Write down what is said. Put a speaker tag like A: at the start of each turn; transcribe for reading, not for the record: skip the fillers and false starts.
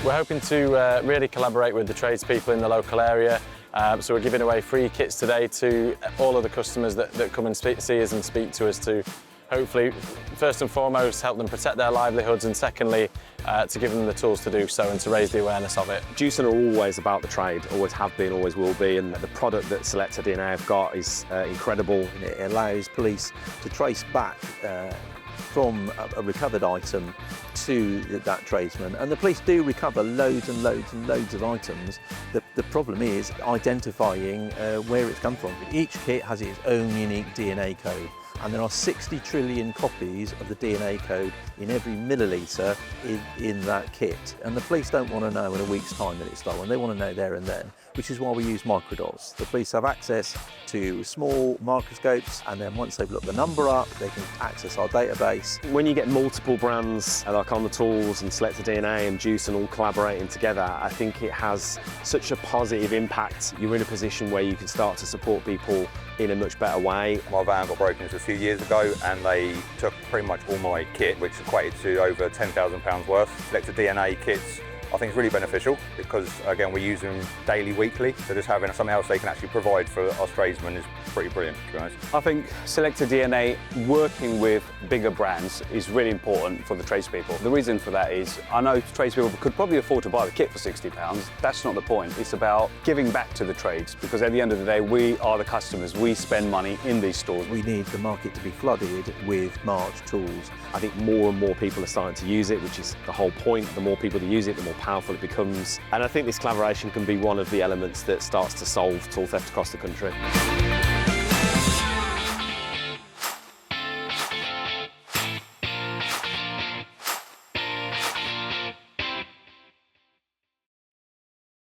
A: We're hoping to really collaborate with the tradespeople in the local area. So we're giving away free kits today to all of the customers that come and see us and speak to us to hopefully, first and foremost, help them protect their livelihoods, and secondly, to give them the tools to do so and to raise the awareness of it.
B: Jewson are always about the trade, always have been, always will be, and the product that SelectaDNA have got is incredible.
C: It allows police to trace back from a recovered item to that tradesman, and the police do recover loads and loads and loads of items. The problem is identifying where it's come from. Each kit has its own unique DNA code, and there are 60 trillion copies of the DNA code in every millilitre in that kit. And the police don't want to know in a week's time that it's stolen. They want to know there and then, which is why we use microdots. The police have access to small microscopes, and then once they've looked the number up, they can access our database.
B: When you get multiple brands like On The Tools and SelectaDNA and Jewson all collaborating together, I think it has such a positive impact. You're in a position where you can start to support people in a much better way.
D: My van got broken into a few years ago, and they took pretty much all my kit, which equated to over £10,000 worth. SelectaDNA kits I think it's really beneficial because, again, we use them daily, weekly, so just having something else they can actually provide for us tradesmen is pretty brilliant, to be honest.
E: I think SelectaDNA working with bigger brands is really important for the tradespeople. The reason for that is I know tradespeople could probably afford to buy the kit for £60. That's not the point. It's about giving back to the trades, because at the end of the day, we are the customers. We spend money in these stores.
C: We need the market to be flooded with March tools.
B: I think more and more people are starting to use it, which is the whole point. The more people that use it, the more powerful it becomes. And I think this collaboration can be one of the elements that starts to solve tool theft across the country.